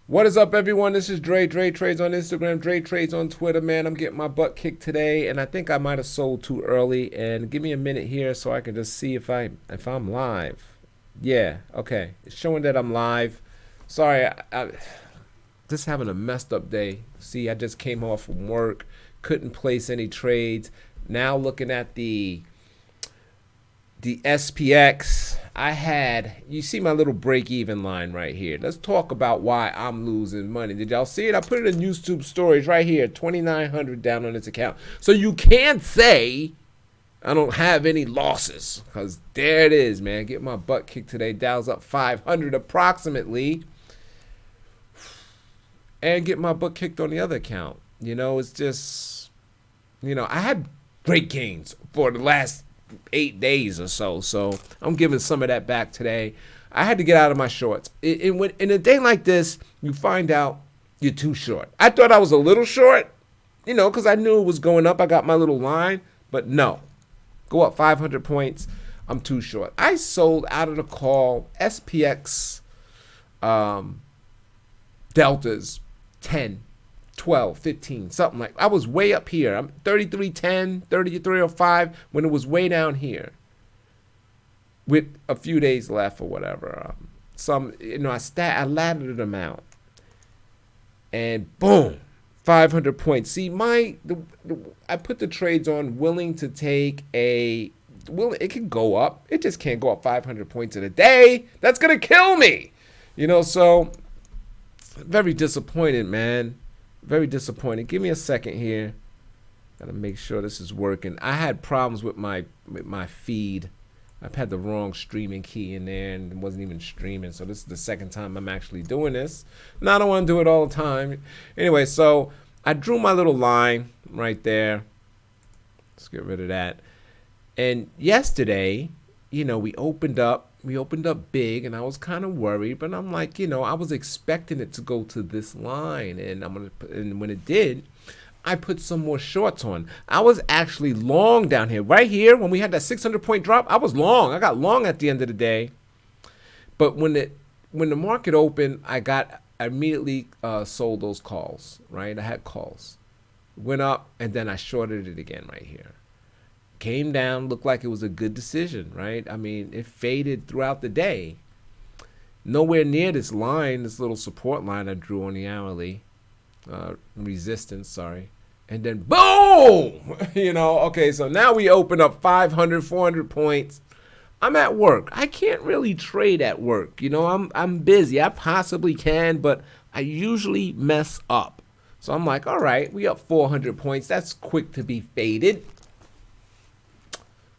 What is up, everyone? This is Dre. Dre Trades on Instagram. Dre Trades on Twitter. Man, I'm getting my butt kicked today, and I think I might have sold too early. And give me a minute here so I can just see if I'm live. Yeah, okay. It's showing that I'm live. Sorry, I just having a messed up day. See, I just came off from work, couldn't place any trades. Now looking at the SPX, you see my little break even line right here. Let's talk about why I'm losing money. Did y'all see it? I put it in YouTube stories right here, 2,900 down on this account. So you can't say I don't have any losses, because there it is, man. Get my butt kicked today. Dow's up 500 approximately, and get my butt kicked on the other account. It's just, I had great gains for the last 8 days or so. So I'm giving some of that back today. I had to get out of my shorts. In a day like this, you find out you're too short. I thought I was a little short, because I knew it was going up. I got my little line, but no. Go up 500 points. I'm too short. I sold out of the call SPX deltas 10, 12, 15, something like. I was way up here. I'm 33.10, 33.05 when it was way down here with a few days left or whatever. I laddered them out, and boom, 500 points. See, I put the trades on willing to take it can go up. It just can't go up 500 points in a day. That's gonna kill me. So very disappointed, man. Very disappointed. Give me a second here. Gotta make sure this is working. I had problems with my feed. I've had the wrong streaming key in there and it wasn't even streaming. So this is the second time I'm actually doing this. Now I don't want to do it all the time. Anyway, so I drew my little line right there. Let's get rid of that. And yesterday, we opened up big, and I was kind of worried, but I'm like, I was expecting it to go to this line, and when it did, I put some more shorts on. I was actually long down here, right here when we had that 600-point drop. I was long. I got long at the end of the day, but when the market opened, I immediately sold those calls. Right, I had calls, went up, and then I shorted it again right here. Came down, looked like it was a good decision, right? I mean, it faded throughout the day. Nowhere near this line, this little support line I drew on the hourly. Resistance, sorry. And then boom! Okay, so now we open up 500, 400 points. I'm at work. I can't really trade at work. I'm busy. I possibly can, but I usually mess up. So I'm like, all right, we up 400 points. That's quick to be faded.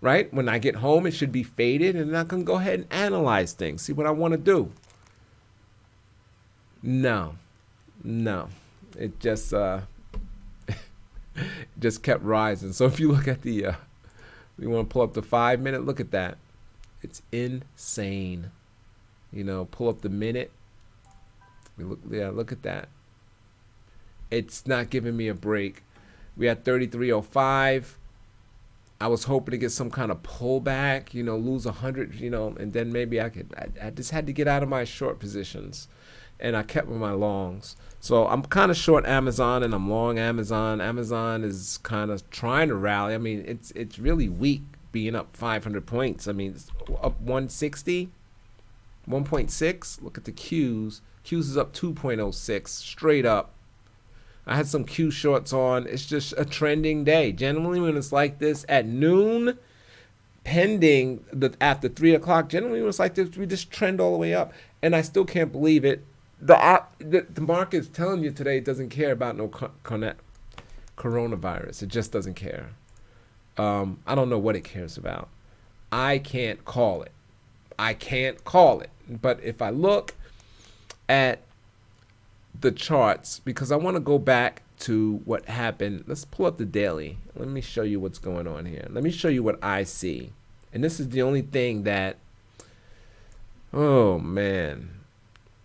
Right? When I get home, it should be faded, and I can go ahead and analyze things, see what I want to do. No. It just just kept rising. So if you look at you want to pull up the 5-minute, look at that. It's insane. Pull up the minute. Look at that. It's not giving me a break. We had 33.05. I was hoping to get some kind of pullback, lose 100, and then maybe I just had to get out of my short positions, and I kept with my longs. So I'm kind of short Amazon and I'm long Amazon. Amazon is kind of trying to rally. I mean, it's really weak being up 500 points. I mean, it's up 160, 1.6. Look at the Qs. Qs is up 2.06 straight up. I had some Q shorts on. It's just a trending day. Generally, when it's like this at noon, pending after 3 o'clock, generally when it's like this, we just trend all the way up. And I still can't believe it. The market is telling you today it doesn't care about no coronavirus. It just doesn't care. I don't know what it cares about. I can't call it. But if I look at the charts, because I want to go back to what happened. Let's pull up the daily. Let me show you what's going on here. Let me show you what I see. And this is the only thing that, oh man,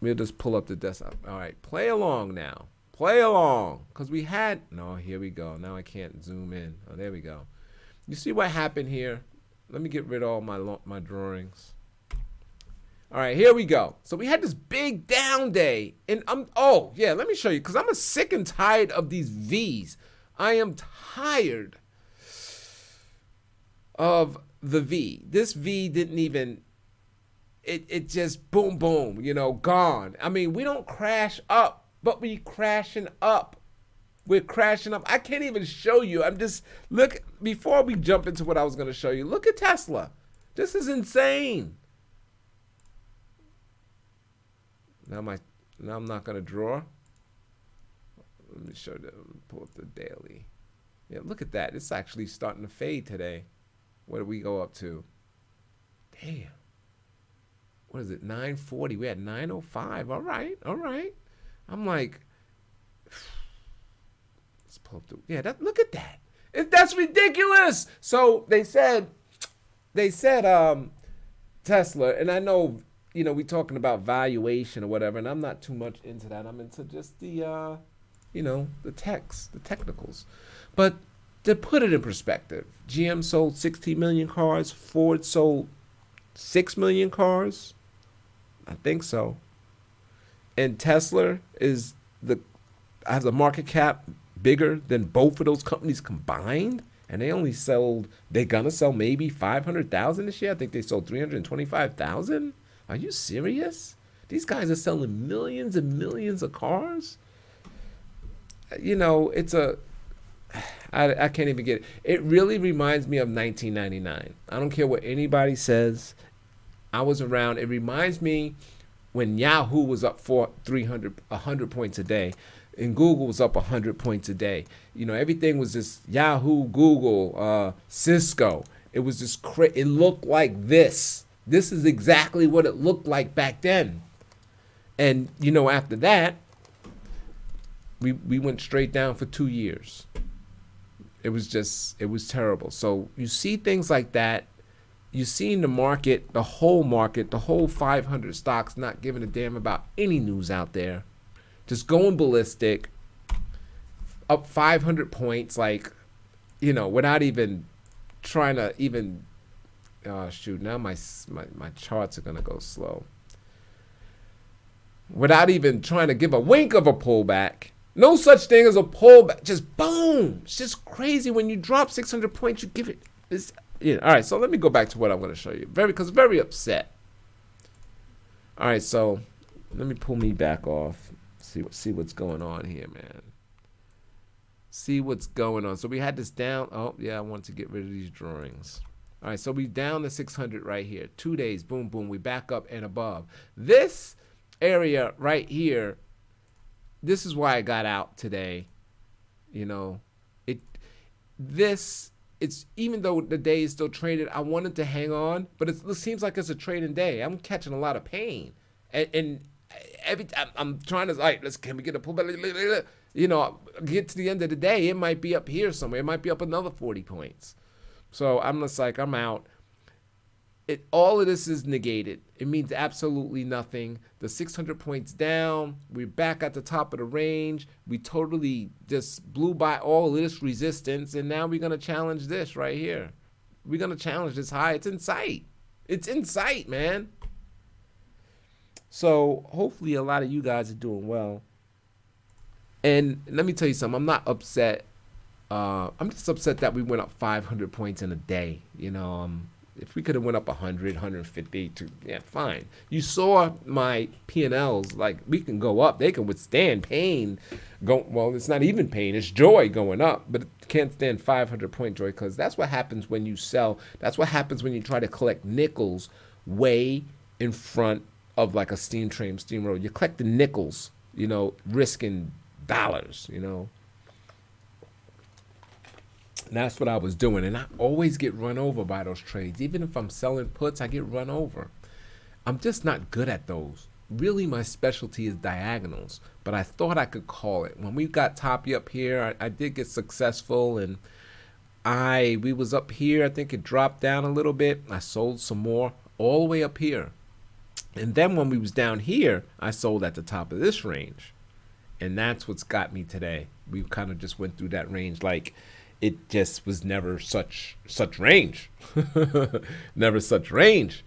we'll just pull up the desktop. All right, play along now. Play along, because we had, no, here we go. Now I can't zoom in. Oh, there we go. You see what happened here? Let me get rid of all my drawings. All right, here we go. So we had this big down day, and oh yeah, let me show you, because I'm sick and tired of these V's. I am tired of the V. This V didn't even, it just boom, boom, gone. I mean, we don't crash up, but we crashing up. We're crashing up. I can't even show you. Look, before we jump into what I was going to show you, look at Tesla. This is insane. Now I'm not going to draw. Let me show you, pull up the daily. Yeah, look at that. It's actually starting to fade today. What did we go up to? Damn. What is it? 940. We had 905. All right. I'm like, let's pull up the. Yeah, look at that. That's ridiculous. So they said, Tesla, and I know, we talking about valuation or whatever, and I'm not too much into that. I'm into just the, the technicals. But to put it in perspective, GM sold 16 million cars. Ford sold 6 million cars. I think so. And Tesla has a market cap bigger than both of those companies combined. And they're gonna sell maybe 500,000 this year. I think they sold 325,000. Are you serious? These guys are selling millions and millions of cars. I can't even get it. It really reminds me of 1999. I don't care what anybody says. I was around. It reminds me when Yahoo was up 100 points a day, and Google was up 100 points a day. Everything was just Yahoo, Google, Cisco. It was just it looked like this. This is exactly what it looked like back then. And after that, we went straight down for 2 years. It was terrible. So you see things like that. You see in the market, the whole 500 stocks not giving a damn about any news out there. Just going ballistic, up 500 points, without even trying to even, oh shoot, now my charts are going to go slow. Without even trying to give a wink of a pullback. No such thing as a pullback. Just boom. It's just crazy. When you drop 600 points, you give it. All right, so let me go back to what I'm going to show you. Very upset. All right, so let me pull me back off. See what's going on here, man. See what's going on. So we had this down. Oh, yeah, I want to get rid of these drawings. All right, so we down to 600 right here. 2 days, boom, boom. We back up and above. This area right here, this is why I got out today. It's even though the day is still traded, I wanted to hang on, but it seems like it's a trading day. I'm catching a lot of pain, and every time I'm trying to can we get a pullback? Get to the end of the day, it might be up here somewhere. It might be up another 40 points. So I'm just like, I'm out. All of this is negated. It means absolutely nothing. The 600 points down. We're back at the top of the range. We totally just blew by all of this resistance, and now we're going to challenge this right here. We're going to challenge this high. It's in sight. It's in sight, man. So hopefully a lot of you guys are doing well. And let me tell you something. I'm not upset. I'm just upset that we went up 500 points in a day. If we could have went up 100, 150, fine. You saw my P&Ls, we can go up. They can withstand pain. Well, it's not even pain. It's joy going up, but it can't stand 500-point joy, because that's what happens when you sell. That's what happens when you try to collect nickels way in front of a steam train, steamroller. You collect the nickels, risking dollars, And that's what I was doing. And I always get run over by those trades. Even if I'm selling puts, I get run over. I'm just not good at those. Really, my specialty is diagonals. But I thought I could call it. When we got toppy up here, I did get successful. And we was up here. I think it dropped down a little bit. I sold some more all the way up here. And then when we was down here, I sold at the top of this range. And that's what's got me today. We kind of just went through that range it just was never such range. Never such range.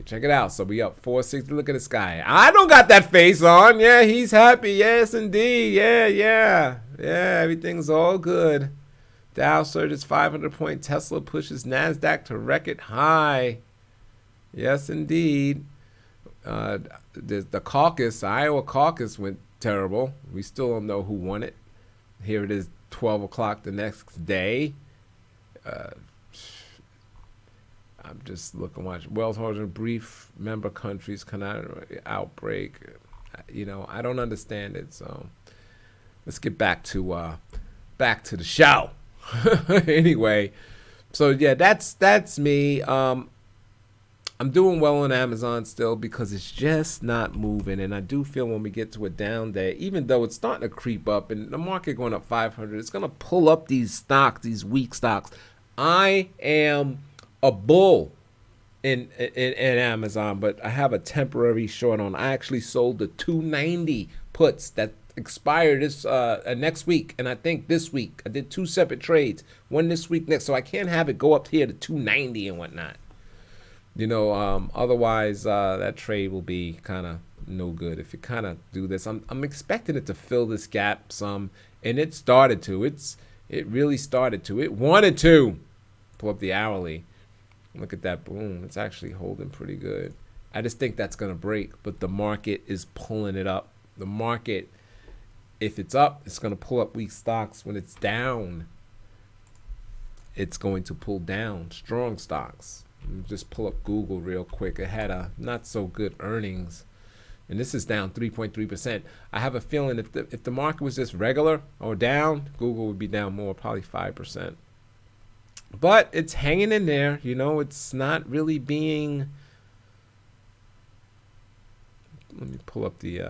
Check it out. So we up 460. Look at this guy. I don't got that face on. Yeah, he's happy. Yes, indeed. Yeah. Everything's all good. Dow surges 500 point. Tesla pushes Nasdaq to record high. Yes, indeed. The caucus, Iowa caucus, went terrible. We still don't know who won it. Here it is, 12 o'clock the next day. I'm just looking, watching. Wells Fargo brief member countries outbreak. I don't understand it. So let's get back to the show. Anyway, so yeah, that's me. I'm doing well on Amazon still because it's just not moving, and I do feel when we get to a down day, even though it's starting to creep up and the market going up 500, it's going to pull up these stocks, these weak stocks. I am a bull in Amazon, but I have a temporary short on. I actually sold the 290 puts that expired this next week, and I think this week I did 2 separate trades, one this week, next, so I can't have it go up here to 290 and whatnot. Otherwise that trade will be kind of no good if you kind of do this. I'm expecting it to fill this gap some, and it started to. It really started to. It wanted to. Pull up the hourly. Look at that. Boom. It's actually holding pretty good. I just think that's going to break, but the market is pulling it up. The market, if it's up, it's going to pull up weak stocks. When it's down, it's going to pull down strong stocks. Just pull up Google real quick. It had a not so good earnings, and this is down 3.3%. I have a feeling if the market was just regular or down, Google would be down more, probably 5%. But it's hanging in there. It's not really being. Let me pull up the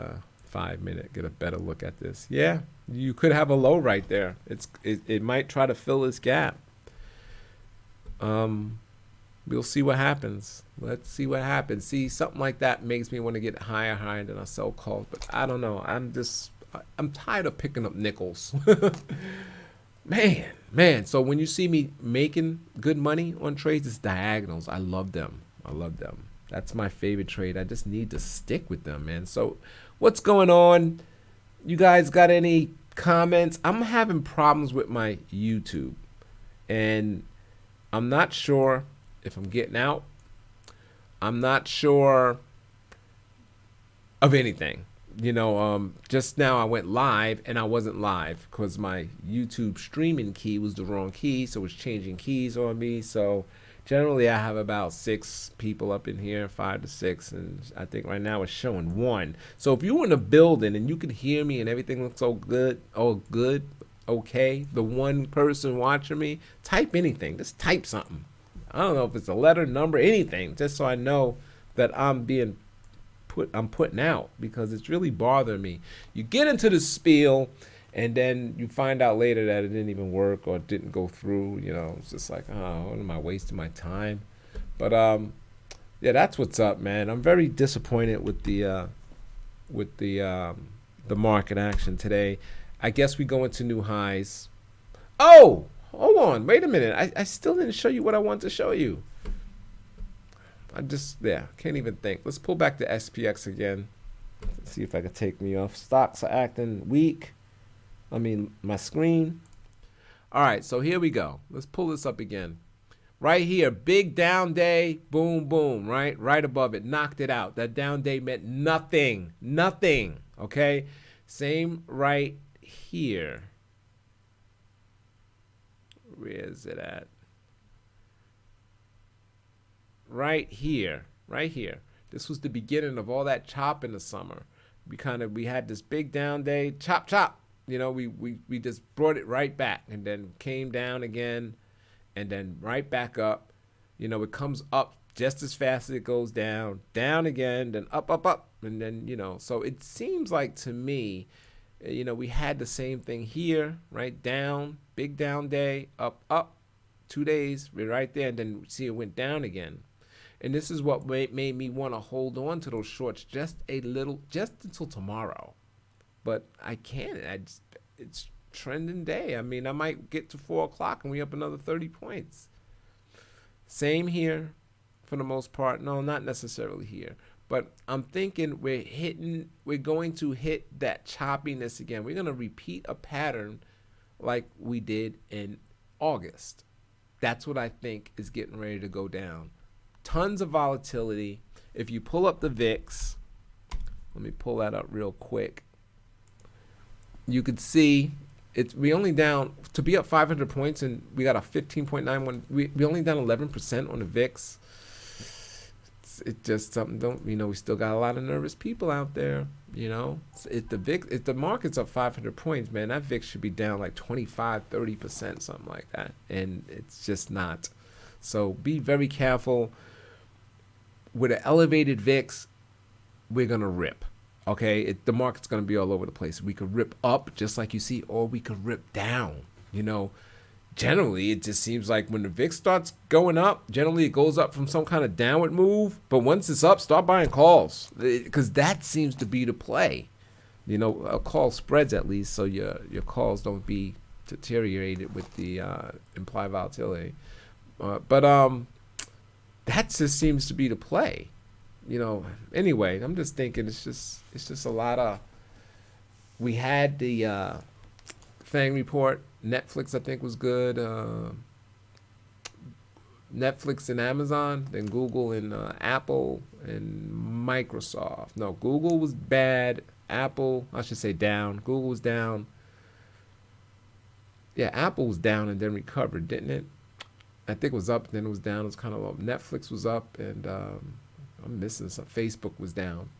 5-minute, get a better look at this. Yeah, you could have a low right there. It might try to fill this gap. We'll see what happens. Let's see what happens. See, something like that makes me want to get higher than I sell calls. But I don't know. I'm tired of picking up nickels. Man. So when you see me making good money on trades, it's diagonals. I love them. That's my favorite trade. I just need to stick with them, man. So what's going on? You guys got any comments? I'm having problems with my YouTube, and I'm not sure if I'm getting out. I'm not sure of anything. Just now I went live and I wasn't live because my YouTube streaming key was the wrong key, so it's changing keys on me. So generally I have about 6 people up in here, 5 to 6, and I think right now it's showing 1. So if you're in a building and you can hear me and everything looks okay, the one person watching me, type anything. Just type something. I don't know if it's a letter, number, anything, just so I know that I'm putting out, because it's really bothering me. You get into the spiel and then you find out later that it didn't even work or it didn't go through. It's just like, oh, what am I wasting my time? But yeah, that's what's up, man. I'm very disappointed with the market action today. I guess we go into new highs. Oh, hold on, wait a minute. I still didn't show you what I wanted to show you. Can't even think. Let's pull back the SPX again. Let's see if I can take me off. Stocks are acting weak. My screen. All right, so here we go. Let's pull this up again. Right here, big down day, boom, boom, right above it, knocked it out. That down day meant nothing, okay? Same right here. Where is it at? Right here. This was the beginning of all that chop in the summer. We had this big down day, chop. We just brought it right back and then came down again and then right back up. It comes up just as fast as it goes down again, then up, and then, so it seems like to me, we had the same thing here, right? Down, big down day, up, 2 days, we're right there, and then see it went down again. And this is what made me want to hold on to those shorts just until tomorrow. But I can't. It's trending day. I might get to 4 o'clock and we up another 30 points. Same here. for the most part. No, not necessarily here. But I'm thinking we're going to hit that choppiness again. We're going to repeat a pattern like we did in August. That's what I think is getting ready to go down. Tons of volatility. If you pull up the VIX, let me pull that up real quick. You could see we only down to be up 500 points, and we got a 15.91. We only down 11% on the VIX. It's just something. We still got a lot of nervous people out there. If the market's up 500 points, man, that VIX should be down like 25-30%, something like that, and it's just not. So be very careful. With an elevated VIX, we're gonna rip. Okay, the market's gonna be all over the place. We could rip up, just like you see, or we could rip down. Generally, it just seems like when the VIX starts going up, generally it goes up from some kind of downward move. But once it's up, start buying calls, because that seems to be the play. Call spreads at least, so your calls don't be deteriorated with the implied volatility. But that just seems to be the play. Anyway, I'm just thinking it's just a lot of. We had the FANG report. Netflix, I think, was good. Netflix and Amazon, then Google and Apple and Microsoft. No, Google was bad. Apple, I should say, down. Google was down. Yeah, Apple was down and then recovered, didn't it? I think it was up, then it was down. It was kind of low. Netflix was up, and I'm missing some. Facebook was down.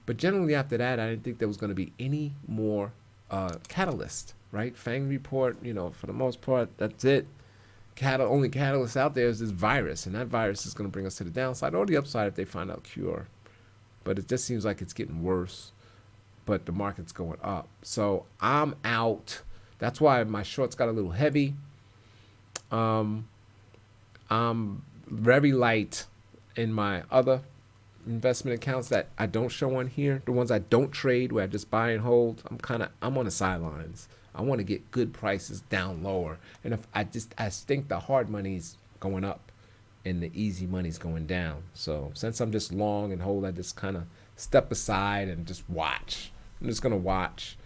But generally after that, I didn't think there was going to be any more catalyst. Right, FANG report. For the most part, that's it. Only catalyst out there is this virus, and that virus is going to bring us to the downside or the upside if they find out cure. But it just seems like it's getting worse. But the market's going up, so I'm out. That's why my shorts got a little heavy. I'm very light in my other investment accounts that I don't show on here. The ones I don't trade, where I just buy and hold. I'm on the sidelines. I want to get good prices down lower. And if I think the hard money's going up and the easy money's going down. So since I'm just long and hold, I just kind of step aside and just watch. I'm just going to watch.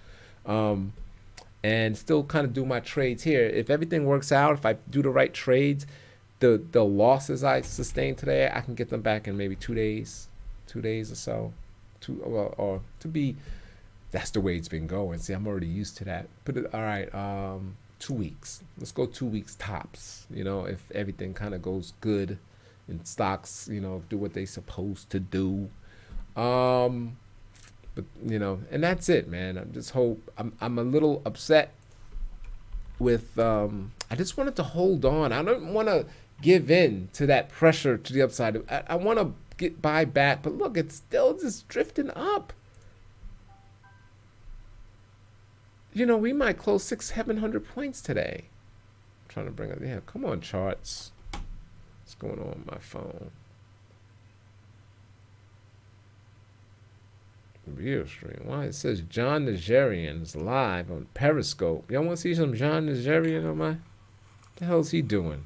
And still kind of do my trades here. If everything works out, if I do the right trades, the losses I sustained today, I can get them back in maybe 2 days or so. That's the way it's been going. See, I'm already used to that. All right, 2 weeks. Let's go 2 weeks tops. If everything kind of goes good and stocks, do what they supposed to do. And that's it, man. I'm a little upset with, I just wanted to hold on. I don't want to give in to that pressure to the upside. I want to buy back, but look, it's still just drifting up. We might close 600-700 points today. I'm trying to bring it. Yeah, come on, charts. What's going on with my phone? Video stream. Why? It says John Nigerian is live on Periscope. Y'all want to see some John Nigerian on my? What the hell is he doing?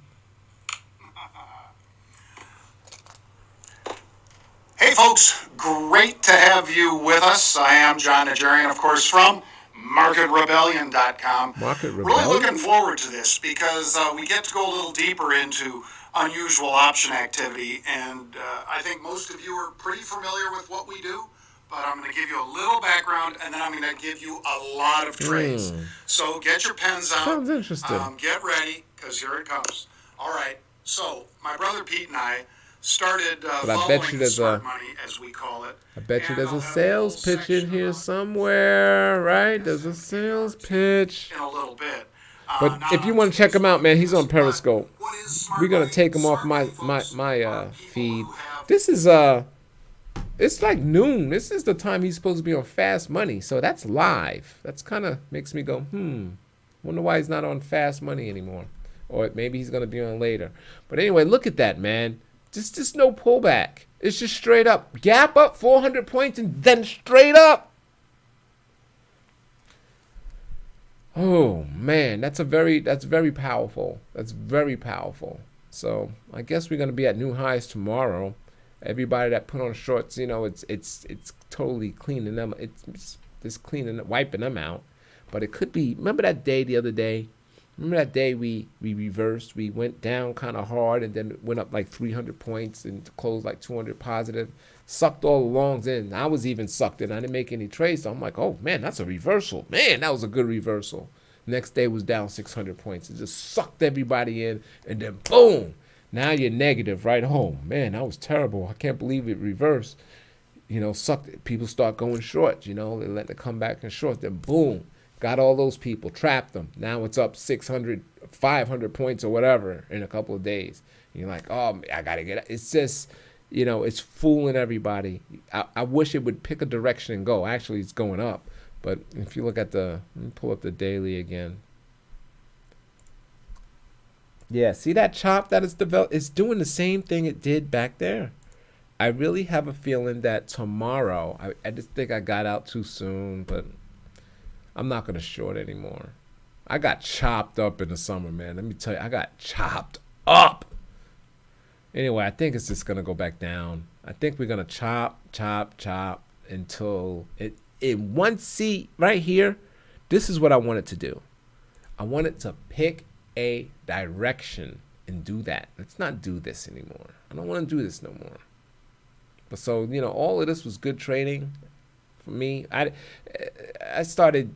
Hey, folks. Great to have you with us. I am John Nigerian, of course, from MarketRebellion.com. Market Rebellion? Really looking forward to this because we get to go a little deeper into unusual option activity, and I think most of you are pretty familiar with what we do, but I'm going to give you a little background, and then I'm going to give you a lot of trades. So get your pens out. Sounds interesting. Get ready, because here it comes. All right, so my brother Pete and I started following the smart money, as we call it. I bet you there's a sales pitch in here somewhere, right? There's a sales pitch. In a little bit. But if you want to check him out, man, he's on Periscope. We're gonna take him off my feed. This is it's like noon. This is the time he's supposed to be on Fast Money, so that's live. That's kind of makes me go, wonder why he's not on Fast Money anymore, or maybe he's gonna be on later. But anyway, look at that, man. Just no pullback. It's just straight up. Gap up 400 points and then straight up. Oh man, that's very powerful. That's very powerful. So I guess we're gonna be at new highs tomorrow. Everybody that put on shorts, it's totally cleaning them. It's cleaning, wiping them out. But it could be. Remember that day the other day? Remember that day we reversed? We went down kind of hard and then went up like 300 points and closed like 200 positive. Sucked all the longs in. I was even sucked in. I didn't make any trades. So I'm like, oh man, that's a reversal. Man, that was a good reversal. Next day was down 600 points. It just sucked everybody in and then boom. Now you're negative right home. Man, that was terrible. I can't believe it reversed. Sucked it. People start going short. They let it come back in short. Then boom. Got all those people, trapped them. Now it's up 600, 500 points or whatever in a couple of days. And you're like, oh, I got to get it. It's just, it's fooling everybody. I wish it would pick a direction and go. Actually, it's going up. But if you look at let me pull up the daily again. Yeah, see that chop that is developed? It's doing the same thing it did back there. I really have a feeling that tomorrow, I just think I got out too soon, but I'm not going to short anymore. I got chopped up in the summer, man. Let me tell you, I got chopped up. Anyway, I think it's just going to go back down. I think we're going to chop until in one seat right here. This is what I want it to do. I want it to pick a direction and do that. Let's not do this anymore. I don't want to do this no more. But so, all of this was good trading for me. I started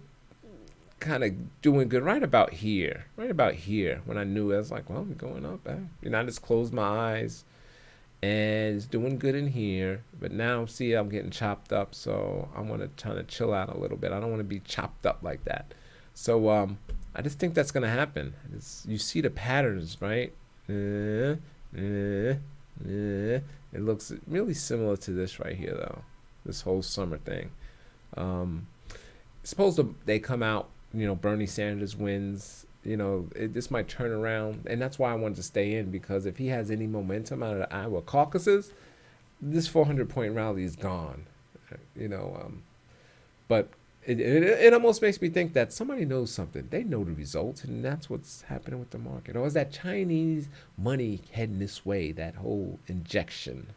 kind of doing good right about here when I knew it. I was like, well, we're going up. I just closed my eyes and it's doing good in here. But now, see, I'm getting chopped up, so I want to try to chill out a little bit. I don't want to be chopped up like that. So I just think that's going to happen. You see the patterns, right? It looks really similar to this right here, though. This whole summer thing. Suppose they come out, Bernie Sanders wins. This might turn around, and that's why I wanted to stay in, because if he has any momentum out of the Iowa caucuses, this 400-point rally is gone. But it almost makes me think that somebody knows something. They know the results, and that's what's happening with the market. Or is that Chinese money heading this way? That whole injection.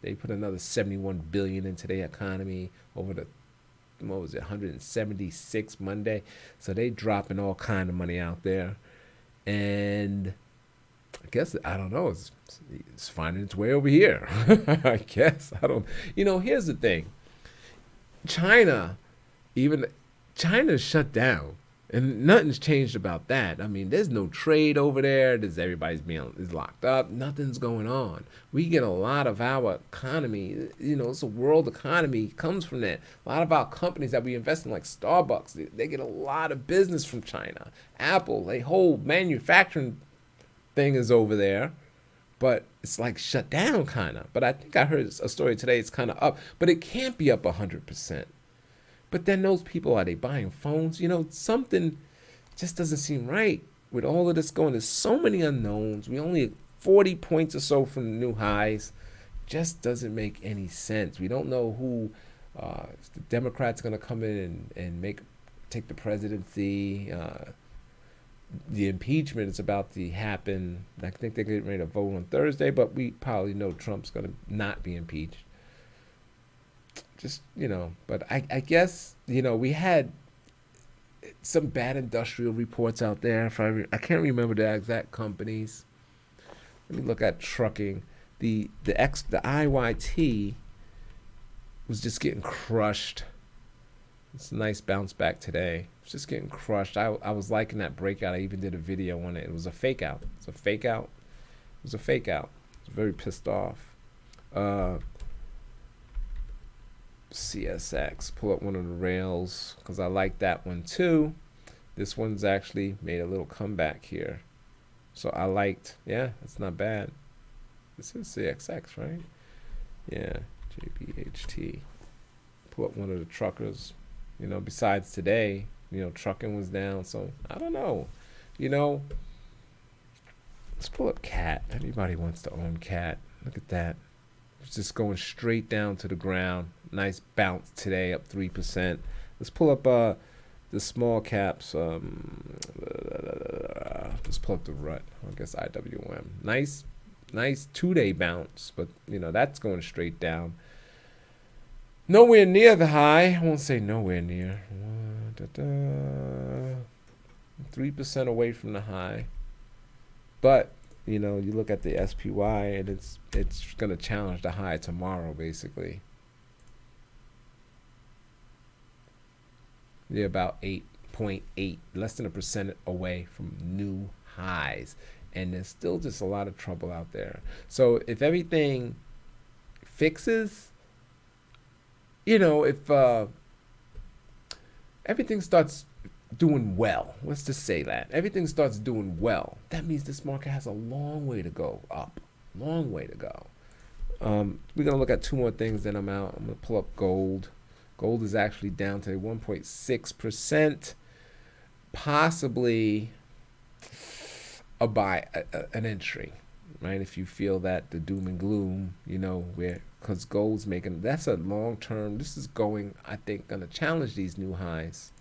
They put another $71 billion into their economy over the 176 Monday. So they dropping all kind of money out there, and I guess I don't know. It's finding its way over here. I guess I don't. Here's the thing. China's shut down, and nothing's changed about that. I mean, there's no trade over there. Everybody's is locked up. Nothing's going on. We get a lot of our economy. It's a world economy, comes from that. A lot of our companies that we invest in, like Starbucks, they get a lot of business from China. Apple, their whole manufacturing thing is over there, but it's like shut down kind of. But I think I heard a story today. It's kind of up, but it can't be up 100%. But then those people, are they buying phones? Something just doesn't seem right with all of this going. There's so many unknowns. We only 40 points or so from the new highs. Just doesn't make any sense. We don't know who the Democrats going to come in and take the presidency. The impeachment is about to happen. I think they're getting ready to vote on Thursday, but we probably know Trump's going to not be impeached. Just, but I guess, we had some bad industrial reports out there. I can't remember the exact companies. Let me look at trucking. The IYT was just getting crushed. It's a nice bounce back today. It's just getting crushed. I was liking that breakout. I even did a video on it. It was a fake out. It was a fake out. I was very pissed off. CSX, pull up one of the rails because I like that one too. This one's actually made a little comeback here, so I liked. Yeah, it's not bad. This is CXX, right? Yeah, JBHT. Pull up one of the truckers. Besides today, trucking was down, so I don't know. Let's pull up CAT. Everybody wants to own CAT. Look at that. It's just going straight down to the ground. Nice bounce today, up 3%. Let's pull up the small caps. Let's pull up the RUT. I guess IWM. Nice nice 2-day bounce, but that's going straight down. Nowhere near the high. I won't say nowhere near. 3% away from the high. But, you look at the SPY and it's going to challenge the high tomorrow, basically. They're about 8.8, less than 1% away from new highs. And there's still just a lot of trouble out there. So if everything fixes, if everything starts doing well, let's just say that everything starts doing well, that means this market has a long way to go up. Long way to go. We're going to look at two more things, then I'm out. I'm going to pull up gold. Gold is actually down to 1.6%. Possibly a buy, an entry, right? If you feel that the doom and gloom, because gold's that's a long term. This is going, I think, going to challenge these new highs,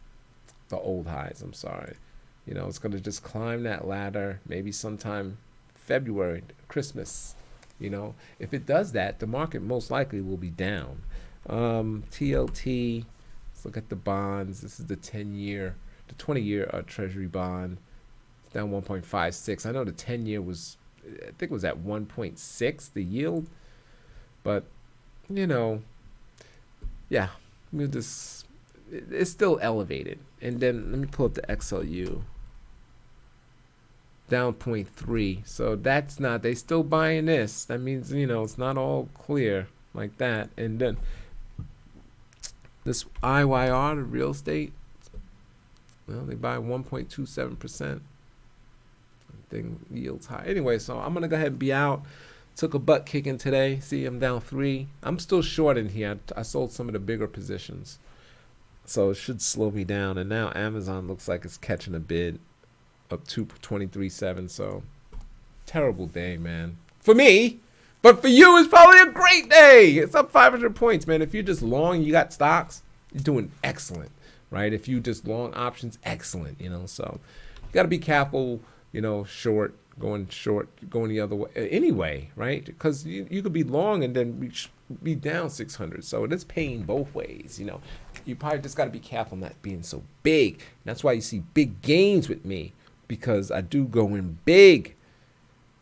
the old highs. I'm sorry. It's going to just climb that ladder, maybe sometime February, Christmas. If it does that, the market most likely will be down. TLT, let's look at the bonds. This is the 20-year Treasury bond. It's down 1.56. I know the 10-year was, I think it was at 1.6, the yield. But, yeah, it's still elevated. And then let me pull up the XLU. Down 0.3. So that's not, they still buying this. That means, it's not all clear like that. And then this IYR, the real estate, well, they buy 1.27%. Thing yields high. Anyway, so I'm going to go ahead and be out. Took a butt kicking today. See, I'm down 3. I'm still short in here. I sold some of the bigger positions. So it should slow me down. And now Amazon looks like it's catching a bid up to 23.7. So terrible day, man. For me. But for you, it's probably a great day. It's up 500 points, man. If you're just long, you got stocks, you're doing excellent, right? If you just long options, excellent, So you got to be careful, short, going the other way anyway, right? Because you could be long and then be down 600. So it is paying both ways, You probably just got to be careful not being so big. That's why you see big gains with me, because I do go in big.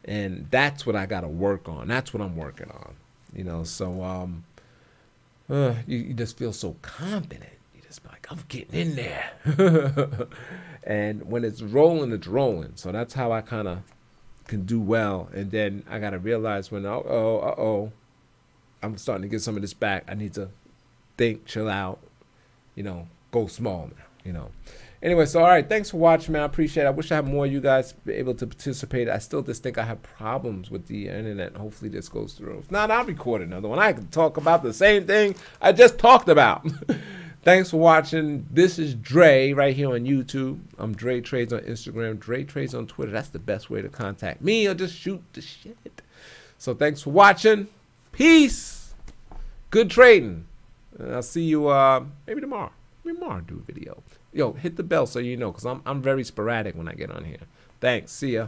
And that's what I got to work on. That's what I'm working on, So you just feel so confident. You just be like, I'm getting in there. And when it's rolling, it's rolling. So that's how I kind of can do well. And then I got to realize when, I'm starting to get some of this back. I need to think, chill out, go small now, Anyway, so all right, thanks for watching, man. I appreciate it. I wish I had more of you guys be able to participate. I still just think I have problems with the internet. Hopefully this goes through. If not, I'll record another one. I can talk about the same thing I just talked about. Thanks for watching. This is Dre right here on YouTube. I'm Dre Trades on Instagram, Dre Trades on Twitter. That's the best way to contact me, or just shoot the shit. So thanks for watching. Peace. Good trading. And I'll see you maybe tomorrow. Tomorrow do a video. Yo, hit the bell so you know, because I'm very sporadic when I get on here. Thanks. See ya.